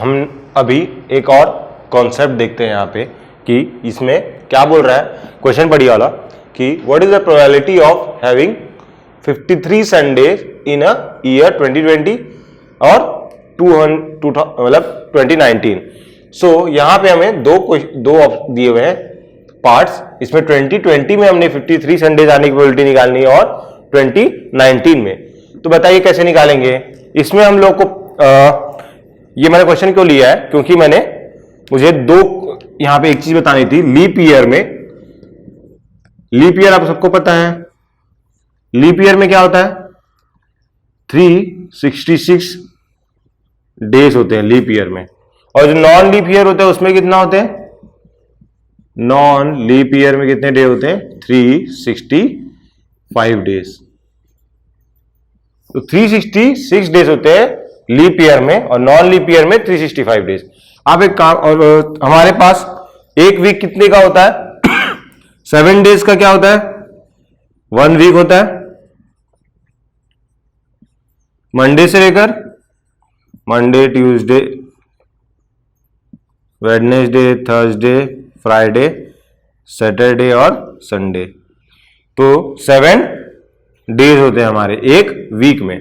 हम अभी एक और कॉन्सेप्ट देखते हैं यहाँ पे कि इसमें क्या बोल रहा है। क्वेश्चन पढ़िए वाला कि what is the probability of having 53 Sundays in a year 2020 और 2019। यहाँ पे हमें दो दिए हुए हैं पार्ट्स। इसमें 2020 में हमने 53 संडेज आने की प्रोबेबिलिटी निकालनी है और 2019 में। तो बताइए कैसे निकालेंगे। इसमें हम लोग को ये मैंने क्वेश्चन क्यों लिया है, क्योंकि मुझे यहां पे एक चीज बतानी थी। लीप ईयर आप सबको पता है, लीप ईयर में क्या होता है 366 डेज होते हैं लीप ईयर में। और जो नॉन लीप ईयर होता है उसमें कितना होते हैं, नॉन लीप ईयर में कितने डे होते हैं 365 डेज। तो 366 डेज होते हैं लीप ईयर में और नॉन लीप ईयर में 365 डेज। आप एक काम, और हमारे पास एक वीक कितने का होता है 7 डेज का क्या होता है 1 वीक होता है। मंडे से लेकर Monday, Tuesday, Wednesday, Thursday, Friday, Saturday और संडे। तो 7 डेज होते हैं हमारे एक वीक में।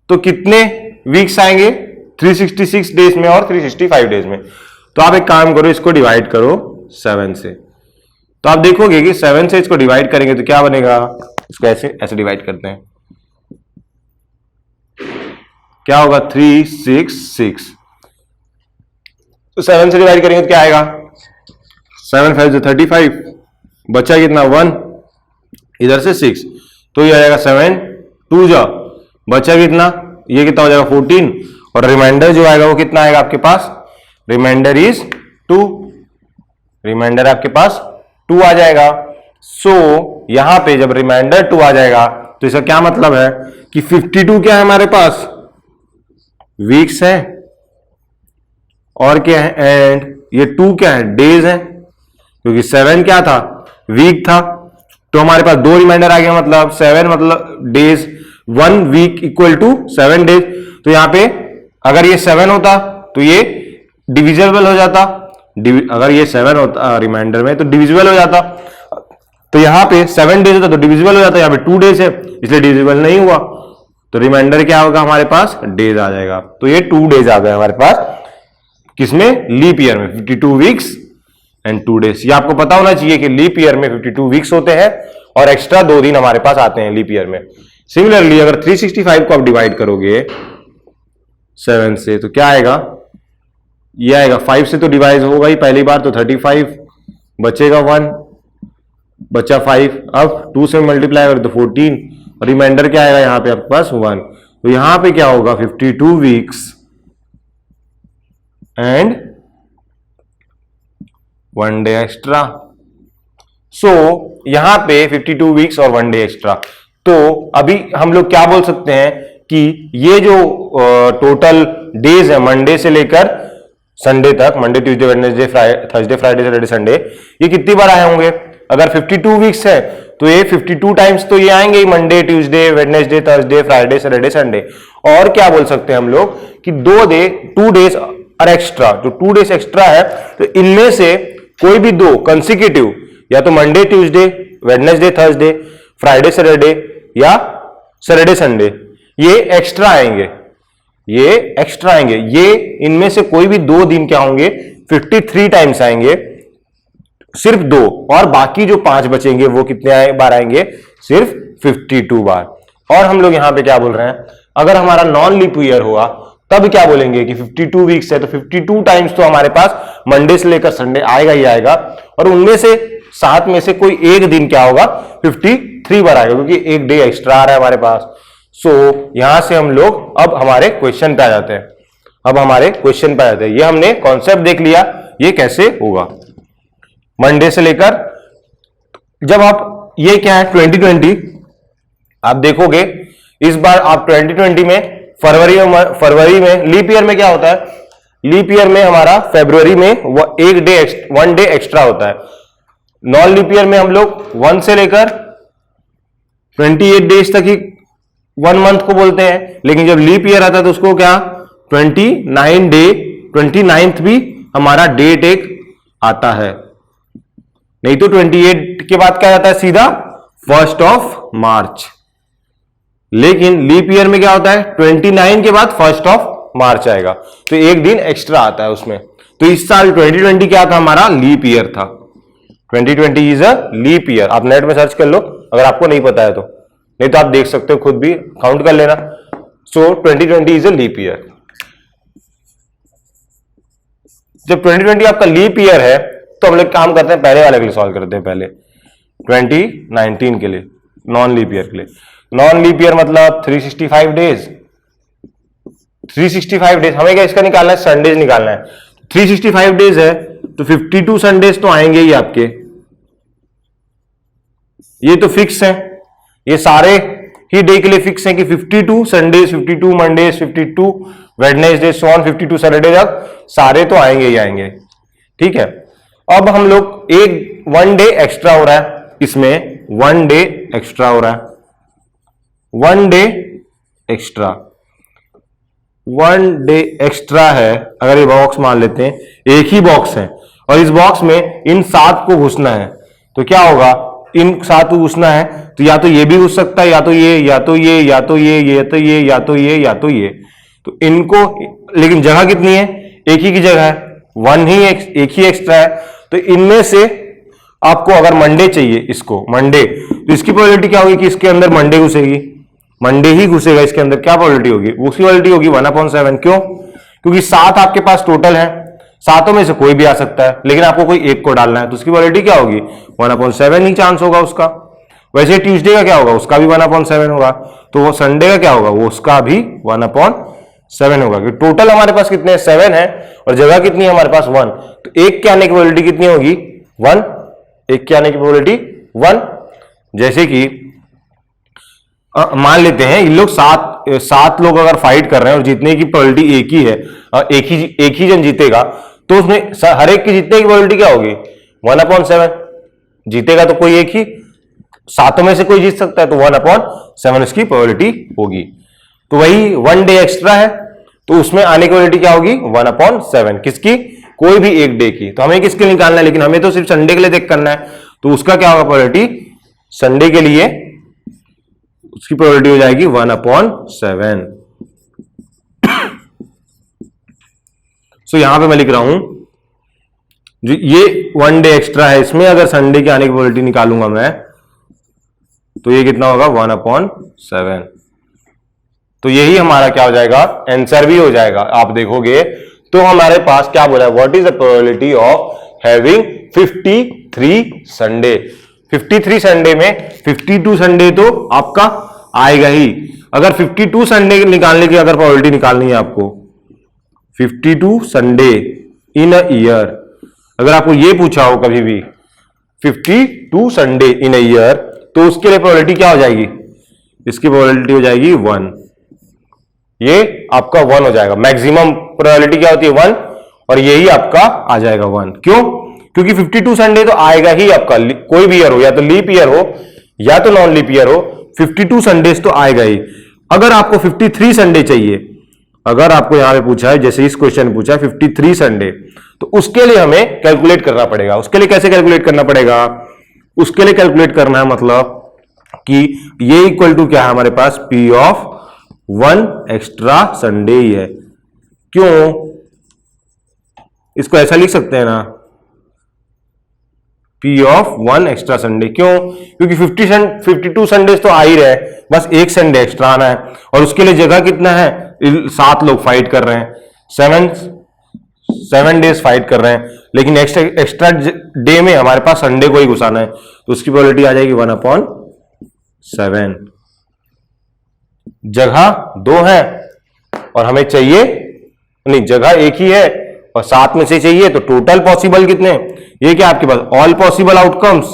तो कितने वीक्स आएंगे 366 डेज में और 365 डेज में। तो आप एक काम करो, इसको डिवाइड करो 7 से। तो आप देखोगे कि 7 से इसको डिवाइड करेंगे तो क्या बनेगा, इसको ऐसे डिवाइड करते हैं, क्या होगा 366। तो 7 से डिवाइड करेंगे तो क्या आएगा 7 5 35, बचा कितना 1, इधर से 6, तो ये आ जाएगा 7 2 जा, बचा कितना, ये कितना हो जाएगा 14, और रिमाइंडर जो आएगा वो कितना आएगा आपके पास, रिमाइंडर इज 2, रिमाइंडर आपके पास 2 आ जाएगा। यहां पे जब रिमाइंडर 2 आ जाएगा तो इसका क्या मतलब है कि 52 क्या है हमारे पास वीक्स है, और क्या है एंड ये 2 क्या है डेज है, क्योंकि 7 क्या था वीक था। तो हमारे पास 2 रिमाइंडर आ गया, मतलब 7 मतलब days, 1 week equal to 7 days. तो यहां पे अगर ये 7 होता तो ये डिविजिबल हो जाता, अगर ये 7 होता रिमाइंडर में तो डिविजिबल हो जाता। तो यहां पे 7 डेज होता तो डिविजिबल हो जाता, यहां पे 2 डेज है इसलिए डिविजिबल नहीं हुआ। तो रिमाइंडर क्या होगा हमारे पास डेज आ जाएगा। तो ये 2 डेज आ गए हमारे पास किसमें, लीप ईयर में, 52 वीक्स एंड 2 डेज। ये आपको पता होना चाहिए कि लीप ईयर में 52 वीक्स होते हैं और एक्स्ट्रा 2 दिन हमारे पास आते हैं लीप ईयर में। सिमिलरली अगर 365 को आप डिवाइड करोगे 7 से तो क्या आएगा, ये आएगा 5 से तो डिवाइड होगा ही पहली बार, तो 35, बचेगा 1, बचा 5, अब 2 से मल्टीप्लाई करो तो 14, और रिमाइंडर क्या आएगा यहां पे आपके पास 1। तो यहां पे क्या होगा 52 वीक्स एंड 1 डे एक्स्ट्रा। यहां पे 52 वीक्स और 1 डे एक्स्ट्रा। तो अभी हम लोग क्या बोल सकते हैं कि ये जो टोटल डेज है मंडे से लेकर संडे तक, Monday Tuesday Wednesday Thursday Friday Saturday Sunday, ये कितनी बार आए होंगे। अगर 52 वीक्स है तो ये 52 टाइम्स तो ये आएंगे ही, Monday Tuesday Wednesday Thursday Friday Saturday Sunday. और क्या बोल सकते हैं हम लोग कि 2 डेज और एक्स्ट्रा, जो 2 डेज एक्स्ट्रा है तो इनमें से कोई भी 2 कंसेक्यूटिव, या तो Monday Tuesday Wednesday Thursday Friday Saturday या सैटरडे संडे, ये एक्स्ट्रा आएंगे, ये एक्स्ट्रा आएंगे। ये इनमें से कोई भी 2 दिन क्या होंगे 53 टाइम्स आएंगे, सिर्फ 2, और बाकी जो 5 बचेंगे वो कितने बार आएंगे, सिर्फ 52 बार। और हम लोग यहां पे क्या बोल रहे हैं, अगर हमारा नॉन लीप ईयर हुआ तब क्या बोलेंगे कि 52 वीक्स है तो 52 टाइम्स तो हमारे पास मंडे से लेकर संडे आएगा ही आएगा, और उनमें से 7 में से कोई एक दिन क्या होगा 53 बार आएगा, क्योंकि एक डे एक्स्ट्रा आ रहा है हमारे पास। यहां से हम लोग अब हमारे क्वेश्चन पे आ जाते हैं। ये हमने कॉन्सेप्ट देख लिया, ये कैसे होगा मंडे से लेकर। जब आप ये क्या है 2020, आप देखोगे इस बार आप 2020 में फरवरी में लीप ईयर में क्या होता है, लीप ईयर में हमारा फरवरी में 1 डे एक्स्ट्रा होता है। नॉन लीप ईयर में हम लोग 1 से लेकर 28 डेज तक ही 1 मंथ को बोलते हैं, लेकिन जब लीप ईयर आता है तो उसको क्या 29 डे 29th भी हमारा डेट एक आता है, नहीं तो 28 के बाद क्या आता है सीधा 1 मार्च। लेकिन लीप ईयर में क्या होता है 29 के बाद 1 मार्च आएगा, तो एक दिन एक्स्ट्रा आता है उसमें। तो इस साल 2020 क्या था हमारा लीप ईयर था। 2020 इज अ लीप ईयर। आप नेट में सर्च कर लो अगर आपको नहीं पता है तो, नहीं तो आप देख सकते हो खुद भी काउंट कर लेना। सो 2020 इज अ लीप ईयर। जब 2020 आपका लीप ईयर है तो हम लोग काम करते हैं पहले वाले के लिए सॉल्व करते हैं, पहले 2019 के लिए, नॉन लीप ईयर के लिए। नॉन लीप ईयर मतलब 365 डेज। 365 डेज हमें क्या इसका निकालना है, संडेज निकालना है। 365 डेज है तो 52 संडेज तो आएंगे ही आपके, ये तो फिक्स है, ये सारे ही डे के लिए फिक्स है कि 52 संडेज, 52 मंडेज, 52 वेडनेसडे, 52 सैटरडे तक सारे तो आएंगे ही आएंगे। ठीक है, अब हम लोग एक 1 डे एक्स्ट्रा हो रहा है, इसमें 1 डे एक्स्ट्रा हो रहा है, 1 डे एक्स्ट्रा, 1 डे एक्स्ट्रा है। अगर ये बॉक्स मान लेते हैं, एक ही बॉक्स है और इस बॉक्स में इन 7 को घुसना है, तो क्या होगा, इन 7 को घुसना है तो या तो ये भी घुस सकता है, या तो ये, या तो ये, या तो ये, या तो ये, या तो ये, या तो ये, तो इनको, लेकिन जगह कितनी है, एक ही की जगह है, 1 ही एक ही एक्स्ट्रा है। तो इनमें से आपको अगर मंडे चाहिए, इसको मंडे, तो इसकी प्रोबेबिलिटी क्या होगी कि इसके अंदर मंडे घुसेगी, मंडे ही घुसेगा इसके अंदर, क्या प्रोबेबिलिटी होगी, उसकी प्रोबेबिलिटी होगी 1/7। क्यों, क्योंकि 7 आपके पास टोटल है, 7 में से कोई भी आ सकता है, लेकिन आपको कोई एक को डालना है, तो उसकी प्रोबेबिलिटी क्या होगी 1/7 ही चांस होगा उसका। वैसे ट्यूसडे का क्या होगा, उसका भी 1/7 होगा, तो वो संडे का क्या होगा, वो उसका भी 1/7 होगा, क्योंकि टोटल हमारे पास कितने 7 है और जगह कितनी है हमारे पास 1, तो एक के आने की प्रोबेबिलिटी कितनी होगी 1, एक के आने की प्रोबेबिलिटी 1। जैसे कि मान लेते हैं इन लोग 7 लोग अगर फाइट कर रहे हैं और जीतने की प्रोबेबिलिटी एक ही है, एक ही जन जीतेगा, तो उसमें हर एक की जीतने की प्रोबेबिलिटी क्या होगी 1/7। जीतेगा तो कोई एक ही, 7 में से कोई जीत सकता है, तो 1/7 इसकी प्रोबेबिलिटी होगी। तो वही 1 डे एक्स्ट्रा है, तो उसमें आने की प्रोबेबिलिटी क्या होगी 1/7, किसकी, कोई भी एक डे की। तो हमें किसके लिए निकालना है, लेकिन हमें तो सिर्फ संडे के लिए देख करना है, तो उसका क्या होगा प्रोबेबिलिटी, संडे के लिए उसकी प्रोबेबिलिटी हो जाएगी 1/7। सो यहां पे मैं लिख रहा हूं जो ये 1 डे एक्स्ट्रा है, इसमें अगर संडे के आने की प्रोबेबिलिटी निकालूंगा मैं, तो ये कितना होगा 1/7। तो यही हमारा क्या हो जाएगा, आंसर भी हो जाएगा। आप देखोगे तो हमारे पास क्या बोला है, what is the probability of having 53 Sunday. 53 Sunday में 52 संडे तो आपका आएगा ही। अगर 52 संडे निकालने की अगर प्रोबेबिलिटी निकालनी है आपको, 52 संडे इन अ ईयर, अगर आपको ये पूछा हो कभी भी 52 संडे इन अ ईयर, तो उसके लिए प्रोबेबिलिटी क्या हो जाएगी, इसकी प्रोबेबिलिटी हो जाएगी 1। ये आपका 1 हो जाएगा। मैक्सिमम प्रोबेबिलिटी क्या होती है 1, और यही आपका आ जाएगा 1। क्यों, क्योंकि 52 संडे तो आएगा ही आपका, कोई भी ईयर हो, या तो लीप ईयर हो या तो नॉन लीप ईयर हो, 52 संडेज तो आएगा ही। अगर आपको 53 संडे चाहिए, अगर आपको यहां पे पूछा है, जैसे इस क्वेश्चन में पूछा है 53 संडे, तो उसके लिए हमें कैलकुलेट करना पड़ेगा। उसके लिए कैसे कैलकुलेट करना पड़ेगा, उसके लिए कैलकुलेट करना है मतलब कि ये इक्वल टू क्या है हमारे पास, पी ऑफ 1 एक्स्ट्रा संडे ही है। क्यों, इसको ऐसा लिख सकते हैं ना, पी ऑफ 1 एक्स्ट्रा संडे। क्यों, क्योंकि 52 संडेज तो आ ही रहे, बस एक संडे एक्स्ट्रा आना है, और उसके लिए जगह कितना है, 7 लोग फाइट कर रहे हैं, 7 डेज फाइट कर रहे हैं, लेकिन एक्स्ट्रा डे में हमारे पास संडे को ही घुसाना है, तो उसकी प्रोबेबिलिटी आ जाएगी 1/7। जगह 2 है और हमें चाहिए, नहीं जगह एक ही है और 7 में से चाहिए, तो टोटल पॉसिबल कितने, ये क्या आपके पास ऑल पॉसिबल आउटकम्स,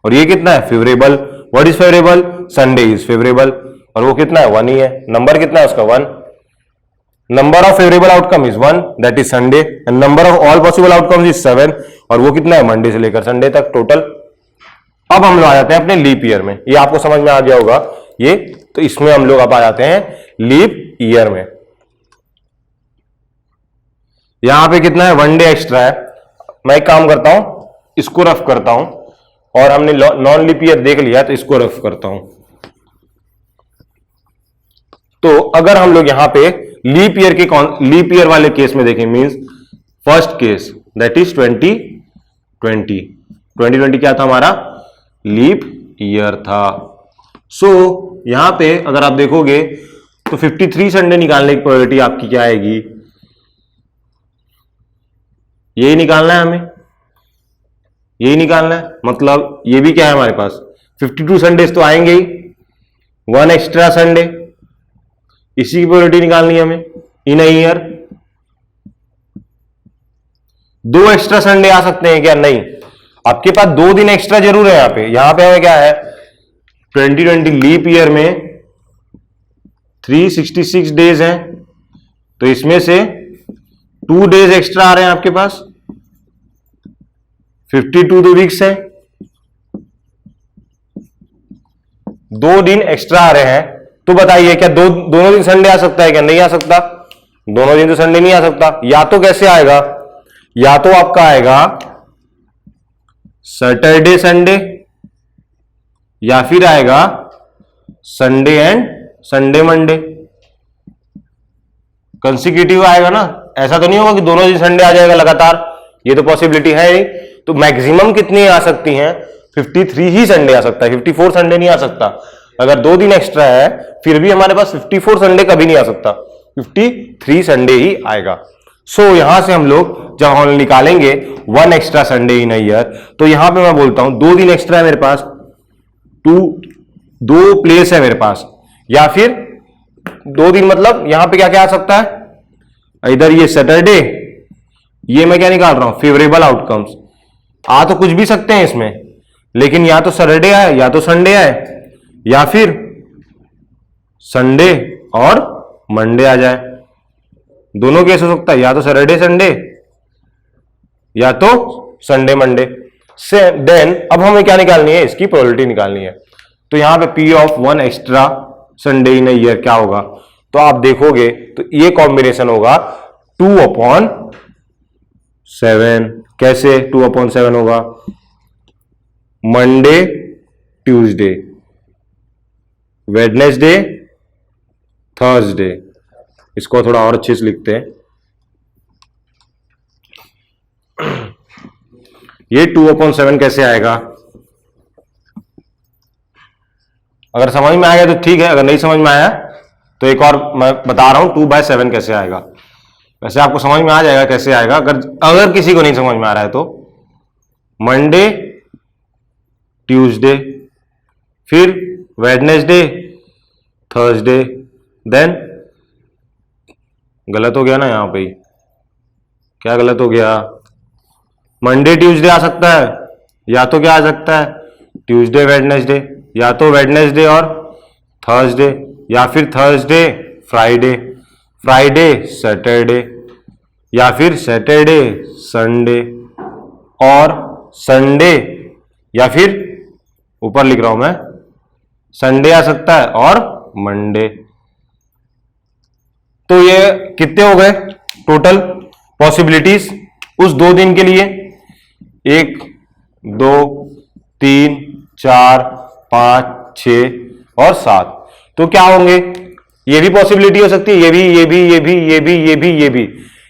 और ये कितना है favourable. What is favourable, Sunday is favourable, और वो कितना है 1 ही है। नंबर कितना है उसका 1, number of favourable outcome is 1, that is Sunday, and number of all possible outcomes is 7, और वो कितना है मंडे से लेकर संडे तक टोटल। अब हम लोग आ जाते हैं अपने लीप ईयर में, ये आपको समझ में आ गया होगा ये, तो इसमें हम लोग अब आ जाते हैं लीप ईयर में। यहां पे कितना है, 1 डे एक्स्ट्रा है। मैं एक काम करता हूं, इसको रफ करता हूं, और हमने नॉन लीप ईयर देख लिया तो इसको रफ करता हूं। तो अगर हम लोग यहां पे लीप ईयर वाले केस में देखें, means first case that is 2020 क्या था हमारा, लीप ईयर था। सो यहां पे अगर आप देखोगे तो 53 संडे निकालने की प्रोबेबिलिटी आपकी क्या आएगी, यही निकालना है हमें, यही निकालना है। मतलब ये भी क्या है हमारे पास, 52 संडेज तो आएंगे ही, 1 एक्स्ट्रा संडे, इसी की प्रोबेबिलिटी निकालनी है हमें इन अ ईयर। 2 एक्स्ट्रा संडे आ सकते हैं क्या, नहीं, आपके पास 2 दिन एक्स्ट्रा जरूर है। यहां पे हमें क्या है, 2020 लीप ईयर में 366 डेज हैं, तो इसमें से 2 डेज एक्स्ट्रा आ रहे हैं आपके पास, 52 2 वीक्स है, 2 दिन एक्स्ट्रा आ रहे हैं। तो बताइए क्या दोनों दिन संडे आ सकता है क्या, नहीं आ सकता, दोनों दिन तो संडे नहीं आ सकता। या तो कैसे आएगा, या तो आपका आएगा सैटरडे संडे, या फिर आएगा Sunday and Sunday Monday, consecutive आएगा ना। ऐसा तो नहीं होगा कि दोनों दिन संडे आ जाएगा लगातार, ये तो पॉसिबिलिटी है नहीं। तो मैक्सिमम कितनी आ सकती हैं, 53 ही संडे आ सकता है, 54 संडे नहीं आ सकता। अगर 2 दिन एक्स्ट्रा है फिर भी हमारे पास 54 संडे कभी नहीं आ सकता, 53 संडे ही आएगा। सो यहां से हम लोग जब हम निकालेंगे 1 extra Sunday in a year, तो यहां पे मैं बोलता हूं 2 दिन एक्स्ट्रा है मेरे पास, 2 प्लेस है मेरे पास, या फिर 2 दिन मतलब यहां पे क्या क्या आ सकता है, इधर ये सैटरडे, ये मैं क्या निकाल रहा हूं, फेवरेबल आउटकम्स। आ तो कुछ भी सकते हैं इसमें, लेकिन या तो सैटरडे आए या तो संडे आए, या फिर संडे और मंडे आ जाए, दोनों केस हो सकता है, या तो सैटरडे संडे या तो संडे मंडे से। देन अब हमें क्या निकालनी है, इसकी प्रोबेबिलिटी निकालनी है। तो यहां पे P of 1 extra Sunday in a year क्या होगा, तो आप देखोगे तो ये कॉम्बिनेशन होगा 2/7। कैसे 2/7 होगा, मंडे ट्यूसडे वेडनेसडे थर्सडे, इसको थोड़ा और अच्छे से लिखते हैं। ये 2/7 कैसे आएगा, अगर समझ में आ गया तो ठीक है, अगर नहीं समझ में आया तो एक और मैं बता रहा हूं 2/7 कैसे आएगा। वैसे आपको समझ में आ जाएगा कैसे आएगा, अगर किसी को नहीं समझ में आ रहा है तो मंडे ट्यूसडे, फिर वेडनेसडे थर्सडे, देन गलत हो गया ना यहां पे, क्या गलत हो गया, मंडे ट्यूसडे आ सकता है, या तो क्या आ सकता है ट्यूसडे वेडनेसडे, या तो वेडनेसडे और थर्सडे, या फिर थर्सडे फ्राइडे, फ्राइडे सैटरडे, या फिर सैटरडे संडे, और संडे या फिर ऊपर लिख रहा हूं मैं, संडे आ सकता है और मंडे। तो ये कितने हो गए टोटल पॉसिबिलिटीज उस 2 दिन के लिए, 1 2 3 4 5 6 और 7। तो क्या होंगे, ये भी पॉसिबिलिटी हो सकती है, ये भी, ये भी, ये भी, ये भी, ये भी, ये भी,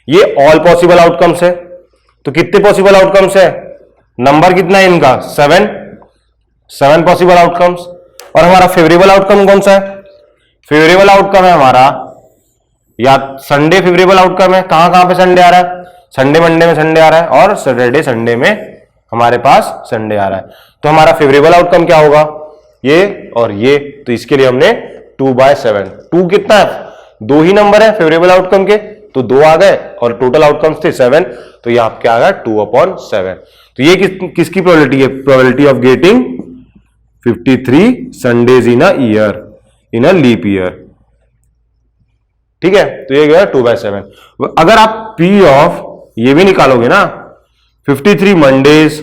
ये ऑल पॉसिबल आउटकम्स है। तो कितने पॉसिबल आउटकम्स है, नंबर कितना है इनका, 7 पॉसिबल आउटकम्स। और हमारा फेवरेबल आउटकम कौन सा है, फेवरेबल आउटकम है हमारा या संडे फेवरेबल आउटकम है। कहां कहां पे संडे आ रहा है, संडे मंडे में संडे आ रहा है, और सैटरडे संडे में हमारे पास संडे आ रहा है। तो हमारा फेवरेबल आउटकम क्या होगा, ये और ये। तो इसके लिए हमने 2/7, 2 कितना है, 2 ही नंबर है फेवरेबल आउटकम के, तो 2 आ गए, और टोटल आउटकम्स थे 7, तो ये आपके आ गया 2/7। तो ये किसकी प्रोबेबिलिटी है, probability of getting 53 Sundays in a year, in a leap year. ठीक है, तो ये गया 2/7। अगर आप P ऑफ ये भी निकालोगे ना, 53 Mondays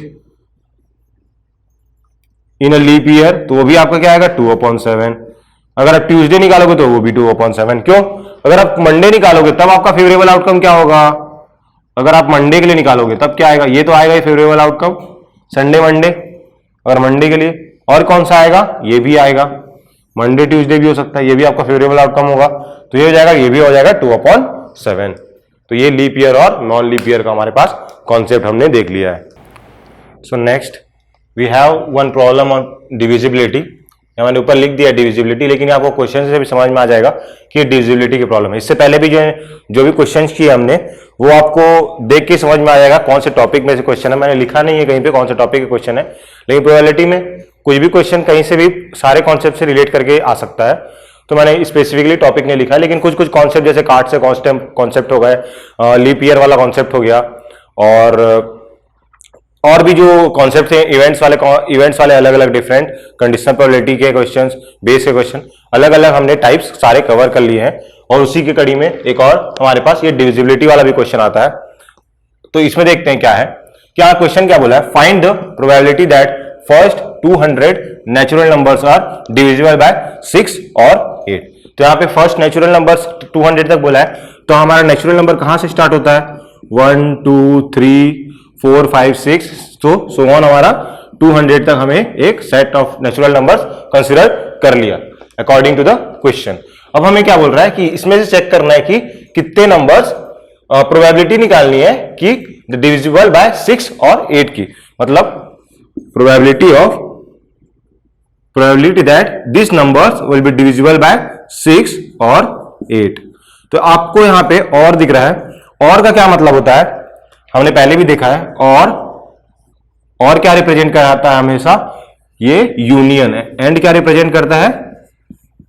in a leap year, तो वो भी आपका क्या आएगा 2/7। अगर आप ट्यूसडे निकालोगे तो वो भी 2/7। क्यों, अगर आप मंडे निकालोगे तब आपका फेवरेबल आउटकम क्या होगा, अगर आप मंडे के लिए निकालोगे तब क्या आएगा, ये तो आएगा ये फेवरेबल आउटकम संडे मंडे, अगर मंडे के लिए, और कौन सा आएगा, ये भी आएगा, मंडे ट्यूसडे भी हो सकता है, ये भी आपका फेवरेबल आउटकम होगा, तो ये हो जाएगा, ये भी हो जाएगा 2/7। तो ये लीप ईयर और नॉन लीप ईयर का हमारे पास कॉन्सेप्ट हमने देख लिया है। So next we have one problem on divisibility. मैंने ऊपर लिख दिया डिविजिबिलिटी, लेकिन आपको क्वेश्चन से भी समझ में आ जाएगा कि डिविजिबिलिटी की प्रॉब्लम है। इससे पहले भी जो भी क्वेश्चन किए हमने वो आपको देख के समझ में आ जाएगा कौन से टॉपिक में से क्वेश्चन है। मैंने लिखा नहीं है कहीं पे कौन से टॉपिक के क्वेश्चन है, लेकिन प्रोबेबिलिटी में कुछ भी क्वेश्चन कहीं से भी सारे कॉन्सेप्ट से रिलेट करके आ सकता है, तो मैंने स्पेसिफिकली टॉपिक नहीं लिखा है, लेकिन कुछ कुछ कॉन्सेप्ट जैसे कार्ड से कॉन्सेप्ट हो गए, लीप ईयर वाला कॉन्सेप्ट हो गया, और भी जो कॉन्सेप्ट है इवेंट्स वाले अलग अलग डिफरेंट कंडीशनल प्रोबेबिलिटी के क्वेश्चंस, बेस के क्वेश्चन, अलग अलग हमने टाइप्स सारे कवर कर लिए हैं। और उसी की कड़ी में एक और हमारे पास ये डिविजिबिलिटी वाला भी क्वेश्चन आता है, तो इसमें देखते हैं क्या है। क्या क्वेश्चन क्या बोला है, find the probability that first 200 natural numbers are divisible by 6 और 8। तो यहाँ पे फर्स्ट नेचुरल नंबर्स 200 तक बोला है, तो हमारा नेचुरल नंबर कहां से स्टार्ट होता है, 1 2 3 4 5 6, तो सो ऑन हमारा 200 तक हमें एक set of natural numbers consider कर लिया अकॉर्डिंग टू द क्वेश्चन। अब हमें क्या बोल रहा है कि इसमें से चेक करना है कि कितने नंबर्स प्रोबेबिलिटी निकालनी है कि डिविजिबल बाय 6 और 8 की, मतलब probability that this numbers will be divisible by 6 और 8। तो आपको यहां पे और दिख रहा है, और का क्या मतलब होता है, हमने पहले भी देखा है, और क्या रिप्रेजेंट कराता है हमेशा, ये यूनियन है, एंड क्या रिप्रेजेंट करता है,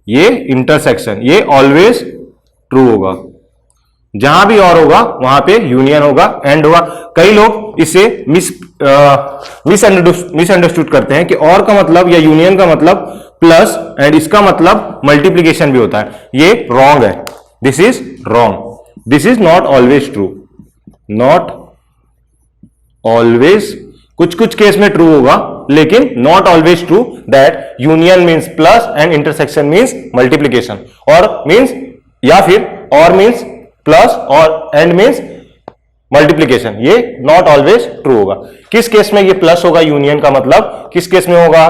ये इंटरसेक्शन, ये ऑलवेज ट्रू होगा, जहां भी और होगा वहां पे यूनियन होगा, एंड होगा। कई लोग इसे मिसअंडरस्टूड करते हैं कि और का मतलब या यूनियन का मतलब प्लस एंड इसका मतलब मल्टीप्लीकेशन भी होता है, ये रॉन्ग है, this is wrong, this is not always true, not always, कुछ कुछ केस में ट्रू होगा लेकिन not always true that union means plus and intersection means multiplication, और मींस या फिर और मींस प्लस और एंड मींस मल्टीप्लीकेशन, ये नॉट ऑलवेज ट्रू होगा। किस केस में ये प्लस होगा यूनियन का मतलब, किस केस में होगा,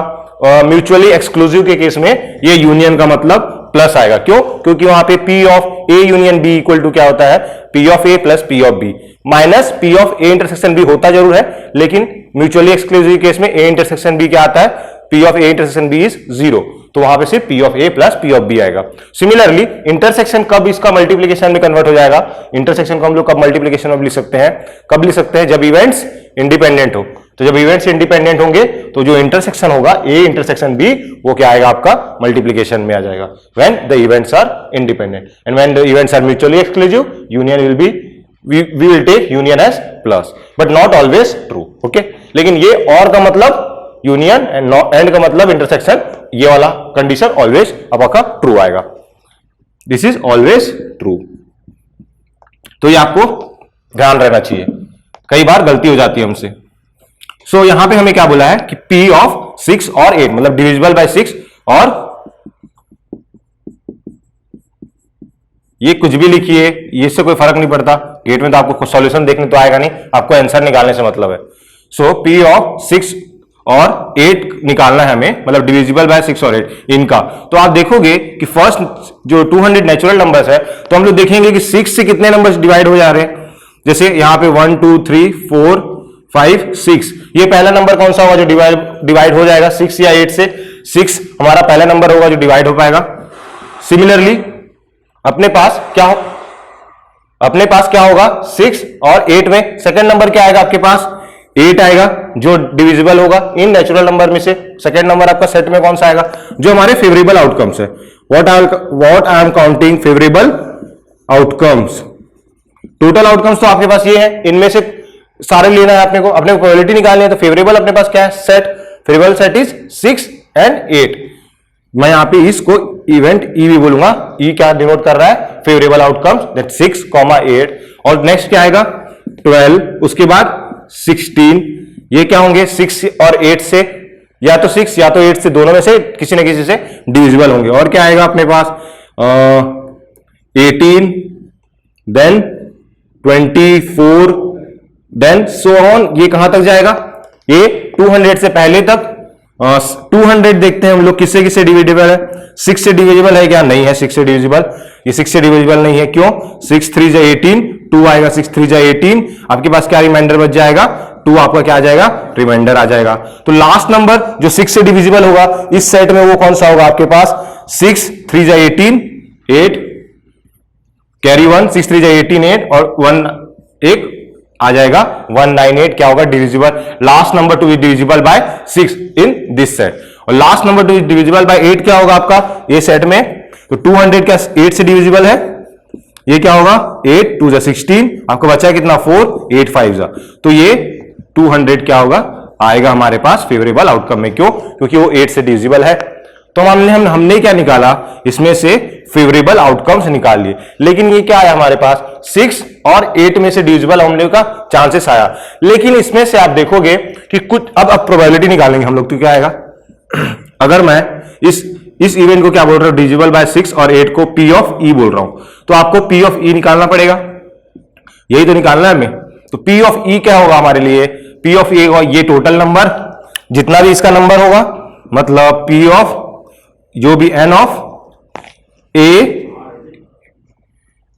म्यूचुअली एक्सक्लूसिव के केस में ये यूनियन का मतलब प्लस आएगा। क्यों, क्योंकि वहां पे P of A union B equal to क्या होता है, P of A plus P of B minus P of A intersection B होता जरूर है, लेकिन म्यूचुअली एक्सक्लूसिव केस में A इंटरसेक्शन B क्या आता है, P of A intersection B is 0, तो वहां पे सिर्फ P of A plus P of B आएगा। सिमिलरली इंटरसेक्शन कब इसका मल्टीप्लीकेशन में कन्वर्ट हो जाएगा, इंटरसेक्शन को हम लोग कब मल्टीप्लीकेशन में लिख सकते हैं, कब लिख सकते हैं, जब इवेंट्स इंडिपेंडेंट हो। तो जब इवेंट्स इंडिपेंडेंट होंगे तो जो इंटरसेक्शन होगा A इंटरसेक्शन B वो क्या आएगा, आपका मल्टीप्लीकेशन में आ जाएगा, when the events are independent, and when the events are mutually exclusive union will be, we will take union as plus but not always true, okay। लेकिन ये और का मतलब यूनियन एंड का मतलब इंटरसेक्शन, ये वाला कंडीशन ऑलवेज आपका ट्रू आएगा, दिस इज ऑलवेज ट्रू। तो ये आपको ध्यान रहना चाहिए, कई बार गलती हो जाती है हमसे। सो यहां पे हमें क्या बोला है कि P ऑफ 6 और 8 मतलब डिविजिबल बाय 6, और ये कुछ भी लिखिए, इससे कोई फर्क नहीं पड़ता, गेट में तो आपको सॉल्यूशन देखने तो आएगा नहीं, आपको आंसर निकालने से मतलब है। सो P ऑफ 6 और 8 निकालना है हमें, मतलब डिविजिबल बाय 6 और 8 इनका। तो आप देखोगे कि फर्स्ट जो 200 नेचुरल नंबर्स है, तो हम लोग देखेंगे कि 6 से कितने नंबर्स डिवाइड हो जा रहे हैं, जैसे यहां पे 1 2 3 4 5 6, ये पहला नंबर कौन सा होगा जो डिवाइड हो जाएगा 6 या 8 से, 6 हमारा पहला नंबर होगा जो डिवाइड हो पाएगा। सिमिलरली अपने पास क्या होगा 6 और 8 में सेकंड नंबर क्या आएगा, आपके पास 8 आएगा जो डिविजिबल होगा इन नेचुरल नंबर में से। सेकंड नंबर आपका सेट में कौन सा आएगा, जो हमारे फेवरेबल आउटकम्स है, what I am counting favourable outcomes. Total outcomes तो आपके पास ये है, इनमें से सारे लेना है अपने को प्रोबेबिलिटी निकालनी है, तो फेवरेबल अपने पास क्या है, set, favourable set is 6 and 8। मैं यहां पे इसको इवेंट ई भी बोलूंगा, ई क्या डिनोट कर रहा है, फेवरेबल आउटकम्स, दैट 6, 8, और नेक्स्ट क्या आएगा 12, उसके बाद 16, ये क्या होंगे 6 और 8 से, या तो 6 या तो 8 से, दोनों में से किसी न किसी से डिविजिबल होंगे। और क्या आएगा अपने पास 18, देन 24, देन सो ऑन, ये कहां तक जाएगा, ये 200 से पहले तक। 200 देखते हैं हम लोग किससे किससे डिविजिबल है, 6 से डिविजिबल है क्या, नहीं है 6 से डिविजिबल, ये 6 से डिविजिबल नहीं है, क्यों, 6 3 जा 18, 2 आएगा, 6 3 जा 18, आपके पास क्या रिमाइंडर बच जाएगा, 2 आपका क्या आ जाएगा, रिमाइंडर आ जाएगा। तो लास्ट नंबर जो 6 से डिविजिबल होगा इस सेट में वो कौन सा होगा आपके पास, 6 3 जा 18, 8 कैरी 1, 6 3 जा 18 8 और 1 एक आ जाएगा 198, क्या होगा, divisible, last number to be divisible by 6 in this set. और last number to be divisible by 8 क्या होगा आपका ये सेट में, तो 200 क्या 8 से डिविजिबल है, ये क्या होगा 8 2 जा 16, आपको बचा है कितना 4 8 5 जा, तो ये 200 क्या होगा आएगा हमारे पास फेवरेबल आउटकम में, क्यों, क्योंकि वो 8 से डिविजिबल है। तो हमने क्या निकाला, इसमें से फेवरेबल आउटकम्स निकाल लिए, लेकिन ये क्या आया हमारे पास 6 और 8 में से डिविजिबल होने का चांसेस आया, लेकिन इसमें से आप देखोगे कि कुछ अब प्रोबेबिलिटी निकालेंगे हम लोग, तो क्या आएगा, अगर मैं इस इवेंट को क्या बोल रहा हूं, डिविजिबल बाय 6 और 8 को P ऑफ E बोल रहा हूं, तो आपको P ऑफ E निकालना पड़ेगा, यही तो निकालना है हमें। तो P ऑफ E क्या होगा हमारे लिए, P ऑफ E होगा ये टोटल नंबर जितना भी इसका नंबर होगा, मतलब P ऑफ जो भी N of A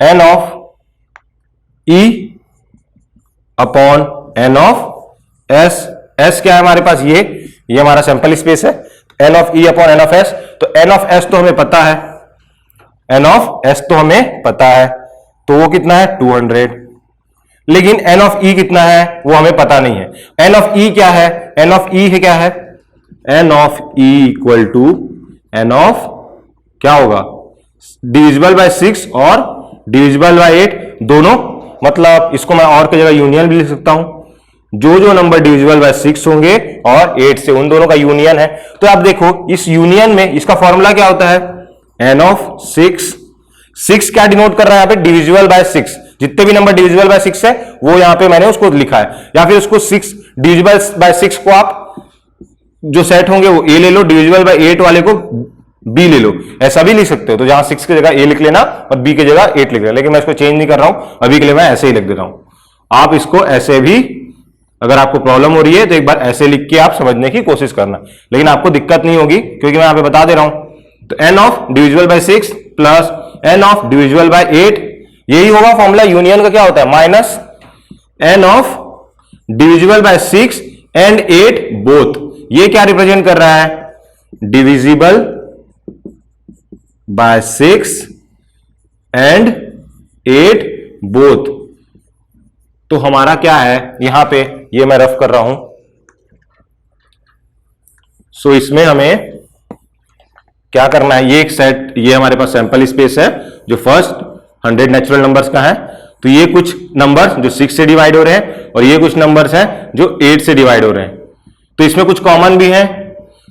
N of E upon N of S, S क्या है हमारे पास, ये हमारा सैंपल स्पेस है, N of E upon N of S, तो N ऑफ S तो हमें पता है, N ऑफ S तो हमें पता है, तो वो कितना है 200, लेकिन N ऑफ E कितना है वो हमें पता नहीं है। N ऑफ E क्या है, N ऑफ E है क्या है, N of E equal to N of क्या होगा, डिविजिबल बाय 6 और डिविजिबल बाय 8 दोनों, मतलब इसको मैं और की जगह यूनियन भी लिख सकता हूं, जो नंबर डिविजिबल बाय 6 होंगे और 8 से उन दोनों का यूनियन है। तो आप देखो इस यूनियन में इसका फॉर्मूला क्या होता है, N ऑफ 6 क्या डिनोट कर रहा है यहाँ पे, डिविजिबल बाय 6, जितने भी नंबर डिविजिबल बाय 6 है वो यहां पे मैंने उसको लिखा है, या फिर उसको 6 डिविजिबल बाय 6 को आप जो सेट होंगे वो A ले लो, डिविजिबल बाय 8 वाले को B ले लो, ऐसा भी लिख सकते हो। तो जहां 6 की जगह A लिख लेना और B की जगह 8 लिख लेना, लेकिन मैं इसको चेंज नहीं कर रहा हूं, अभी के लिए मैं ऐसे ही लिख दे रहा हूं। आप इसको ऐसे भी, अगर आपको प्रॉब्लम हो रही है तो एक बार ऐसे लिख के आप समझने की कोशिश करना, लेकिन आपको दिक्कत नहीं होगी क्योंकि मैं यहां पे बता दे रहा हूं। तो N of divisible by 6 plus N of divisible by 8, यही होगा फॉर्मूला यूनियन का, क्या होता है minus N of divisible by 6 and 8 both, ये क्या रिप्रेजेंट कर रहा है, डिविजिबल बाय 6 एंड 8 बोथ। तो हमारा क्या है यहां पे, ये मैं रफ कर रहा हूं, सो इसमें हमें क्या करना है, ये एक सेट, ये हमारे पास सैंपल स्पेस है जो फर्स्ट 100 नेचुरल नंबर्स का है, तो ये कुछ नंबर्स जो 6 से डिवाइड हो रहे हैं और ये कुछ नंबर्स हैं जो 8 से डिवाइड हो रहे हैं, तो इसमें कुछ कॉमन भी है।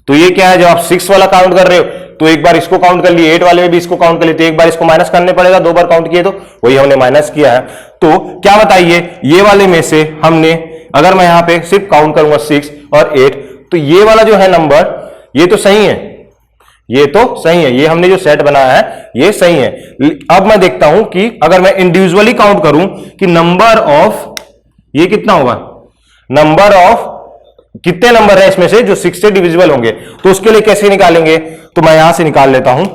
तो ये क्या है, जब आप 6 वाला काउंट कर रहे हो तो एक बार इसको काउंट कर लिए, 8 वाले में भी इसको काउंट कर लिए, तो एक बार इसको माइनस करने पड़ेगा, 2 बार काउंट किए तो वही हमने माइनस किया है। तो क्या बताइए, ये वाले में से हमने, अगर मैं यहां पे सिर्फ काउंट करूंगा 6 और 8, तो ये वाला जो है नंबर ये तो सही है, ये तो सही है, ये हमने जो सेट बनाया है ये सही है। अब मैं देखता हूं कि अगर मैं इंडिविजुअली काउंट करूं कि नंबर ऑफ, ये कितना होगा, नंबर ऑफ कितने नंबर है इसमें से जो 6 से डिविजिबल होंगे, तो उसके लिए कैसे निकालेंगे, तो मैं यहां से निकाल लेता हूं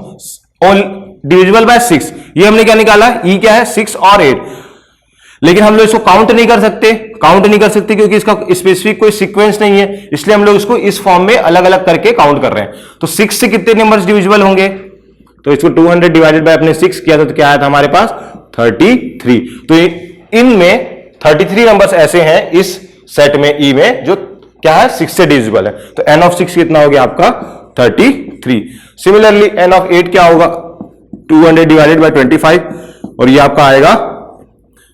डिविजिबल बाय 6, ये हमने क्या निकाला, E क्या है 6 और 8, लेकिन हम लोग इसको काउंट नहीं कर सकते क्योंकि इसका स्पेसिफिक कोई सीक्वेंस नहीं है, इसलिए हम लोग इसको इस फॉर्म में अलग अलग करके काउंट कर रहे हैं। तो 6 से कितने नंबर्स डिविजिबल होंगे, तो इसको 200 डिवाइडेड बाय अपने 6 किया था तो क्या आया था हमारे पास 33। तो इनमें 33 नंबर्स ऐसे हैं इस सेट में E में जो क्या है 6 से डिविजिबल है, तो N ऑफ 6 कितना हो गया आपका 33। सिमिलरली N ऑफ 8 क्या होगा, 200 डिवाइडेड बाय 25, और ये आपका आएगा,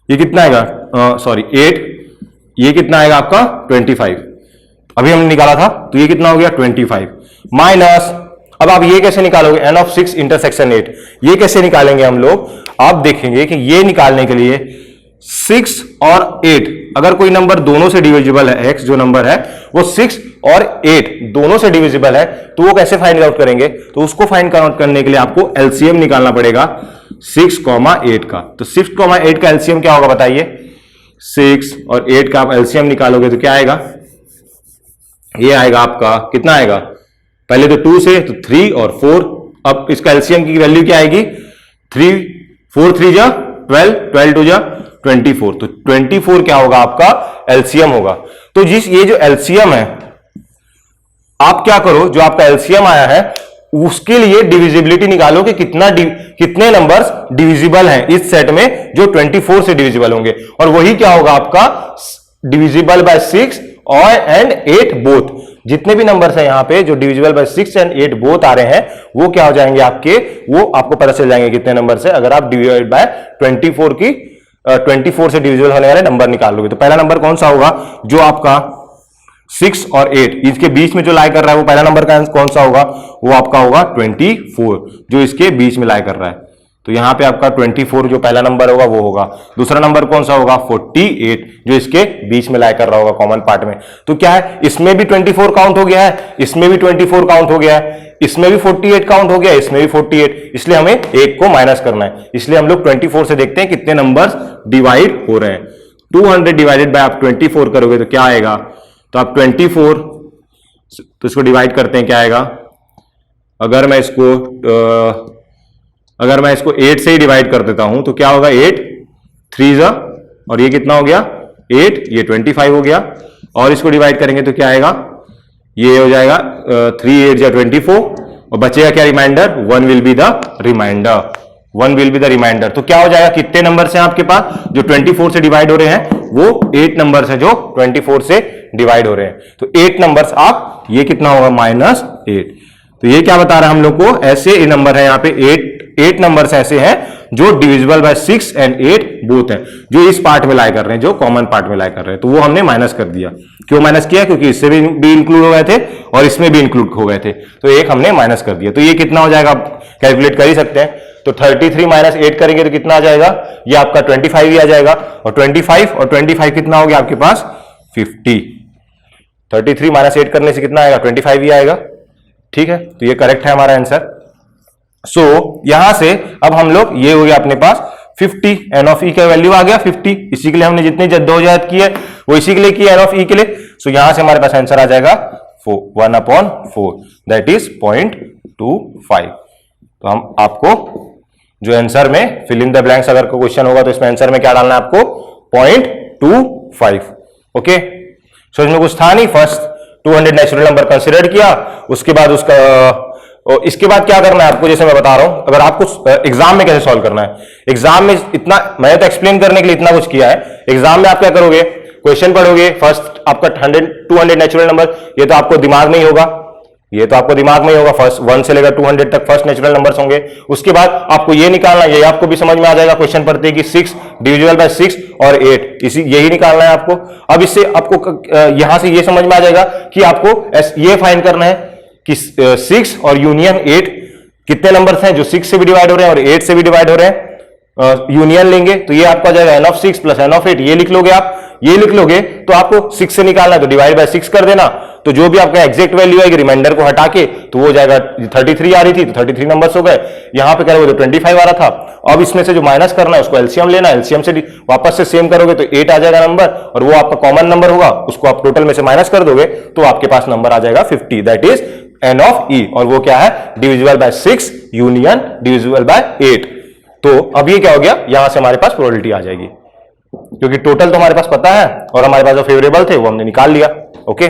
ये कितना आएगा, 8, ये कितना आएगा आपका 25, अभी हमने निकाला था, तो ये कितना हो गया 25 माइनस, अब आप ये कैसे निकालोगे, N ऑफ 6 इंटरसेक्शन 8, ये कैसे निकालेंगे हम लोग, आप देखेंगे कि ये निकालने के लिए 6 और 8, अगर कोई नंबर दोनों से डिविजिबल है, x जो नंबर है वो 6 और 8 दोनों से डिविजिबल है, तो वो कैसे फाइंड आउट करेंगे, तो उसको फाइंड आउट करने के लिए आपको एलसीएम निकालना पड़ेगा 6, 8 का। तो 6, 8 का एलसीएम क्या होगा बताइए, 6 और 8 का आप एलसीएम निकालोगे तो क्या आएगा, ये आएगा आपका, कितना आएगा, पहले तो 2 से तो 3 और 4, अब इसका एलसीएम की वैल्यू क्या आएगी, 3 4 3 जा 12, 12 2 जा 24, तो 24 क्या होगा आपका एलसीएम होगा। तो ये जो एलसीएम है, आप क्या करो, जो आपका एलसीएम आया है उसके लिए डिविजिबिलिटी निकालो कि कितने नंबर्स डिविजिबल हैं इस सेट में जो 24 से डिविजिबल होंगे, और वही क्या होगा आपका डिविजिबल बाय 6 और एंड 8 बोथ, जितने भी नंबर्स हैं यहां पे जो डिविजिबल बाय 6 एंड 8 बोथ आ रहे हैं वो क्या हो जाएंगे आपके, वो आपको पता चल जाएंगे कितने नंबर से, अगर आप डिवाइड बाय 24 से डिविजिबल होने वाले नंबर निकाल लोगे। तो पहला नंबर कौन सा होगा, जो आपका 6 और 8 इसके बीच में जो लाई कर रहा है वो पहला नंबर कौन सा होगा, वो आपका होगा 24, जो इसके बीच में लाई कर रहा है। तो यहां पे आपका 24 जो पहला नंबर होगा वो होगा। दूसरा नंबर कौन सा होगा, 48 जो इसके बीच में लाई कर रहा होगा कॉमन पार्ट में। तो क्या है, इसमें भी 24 काउंट हो गया है, इसमें भी 24 काउंट हो गया है, इसमें भी 48 काउंट हो गया, इसमें भी 48, इसलिए हमें एक को माइनस करना है। इसलिए हम लोग 24 से देखते हैं कितने नंबर्स डिवाइड हो रहे हैं। 200 डिवाइडेड बाय आप 24 करोगे तो क्या आएगा, तो आप 24 तो इसको डिवाइड करते हैं, क्या आएगा, अगर मैं इसको 8 से ही डिवाइड कर देता हूं तो क्या होगा, 8 3 जा, और ये कितना हो गया 8, ये 25 हो गया, और इसको डिवाइड करेंगे तो क्या आएगा, ये हो जाएगा 3 8 जा 24, और बचेगा क्या remainder, 1 will be the remainder, 1 will be the remainder. तो क्या हो जाएगा, कितने नंबर्स हैं आपके पास जो 24 से डिवाइड हो रहे हैं, वो 8 नंबर्स हैं जो 24 से डिवाइड हो रहे हैं। तो 8 नंबर्स आप, ये कितना होगा -8। तो ये क्या बता रहा है हम लोग को, ऐसे ये नंबर है यहाँ पे 8 नंबर्स ऐसे हैं जो डिविजिबल बाय 6 एंड 8 बोथ हैं, जो इस पार्ट में लाई कर रहे हैं, जो कॉमन पार्ट में लाई कर रहे हैं। तो वो हमने माइनस कर दिया। क्यों माइनस किया, क्योंकि इससे भी इंक्लूड हो गए थे और इसमें भी इंक्लूड हो गए थे, तो एक हमने माइनस कर दिया। तो ये कितना हो जाएगा, आप कैलकुलेट कर ही सकते हैं। तो 33 - 8 करेंगे तो कितना आ जाएगा, ये आपका 25 ही आ जाएगा, और 25 कितना हो गया आपके पास 50। 33 - 8 करने से कितना आएगा, 25 ही आएगा। ठीक है, तो ये करेक्ट है हमारा आंसर। सो यहां से अब हम लोग, ये हो गया अपने पास 50, एन ऑफ ई का वैल्यू आ गया 50। इसी के लिए हमने जितनी जद्दोजहद की है वो इसी के लिए की, एन ऑफ ई के लिए। सो यहां से हमारे पास आंसर आ जाएगा 1/4, दैट इज 0.25। तो हम आपको जो आंसर में फिल इन द ब्लैंक्स अगर कोई क्वेश्चन होगा तो इसमें आंसर में क्या डालना है आपको, 0.25। ओके, सो इसमें कुछ था नहीं, फर्स्ट 200 नेचुरल नंबर कंसिडर किया, उसके बाद उसका, और इसके बाद क्या करना है आपको, जैसे मैं बता रहा हूं, अगर आपको एग्जाम में कैसे सॉल्व करना है, एग्जाम में इतना मैंने तो एक्सप्लेन करने के लिए इतना कुछ किया है। एग्जाम में आप क्या करोगे, क्वेश्चन पढ़ोगे, फर्स्ट आपका 200 नेचुरल नंबर, ये तो आपको दिमाग में ही होगा, ये तो आपको दिमाग में ही होगा, फर्स्ट 1 से लेकर 200 तक फर्स्ट नेचुरल नंबर्स होंगे। उसके बाद आपको ये निकालना, ये आपको भी समझ में आ जाएगा क्वेश्चन पढ़ते कि 6 डिविजिबल बाय 6 और 8, इसी यही निकालना है आपको। अब इससे आपको यहां से ये समझ में आ जाएगा कि आपको ये फाइंड करना है कि 6 और यूनियन 8 कितने नंबर्स हैं जो 6 से भी डिवाइड हो रहे हैं और 8 से भी डिवाइड हो रहे हैं। यूनियन लेंगे तो ये आपका जाएगा n of 6 plus n of 8, ये लिख लोगे आप। ये लिख लोगे तो आपको 6 से निकालना है तो डिवाइड बाय 6 कर देना, तो जो भी आपका एग्जैक्ट वैल्यू आएगी रिमाइंडर को हटा के तो वो जाएगा, 33 आ रही थी तो 33 नंबर्स हो गए, यहां पे करोगे तो 25 आ रहा था। अब इसमें से जो माइनस करना है उसको एलसीएम लेना है, एलसीएम से वापस से सेम करोगे तो 8 आ जाएगा नंबर, और वो आपका कॉमन नंबर होगा, उसको आप टोटल में से माइनस कर दोगे तो आपके पास नंबर आ जाएगा 50, that is n of e, और वो क्या है, divisible by 6 union divisible by 8। तो अब ये क्या हो गया, यहां से हमारे पास प्रोबेबिलिटी आ जाएगी, क्योंकि टोटल तो हमारे पास पता है और हमारे पास जो फेवरेबल थे वो हमने निकाल लिया। ओके।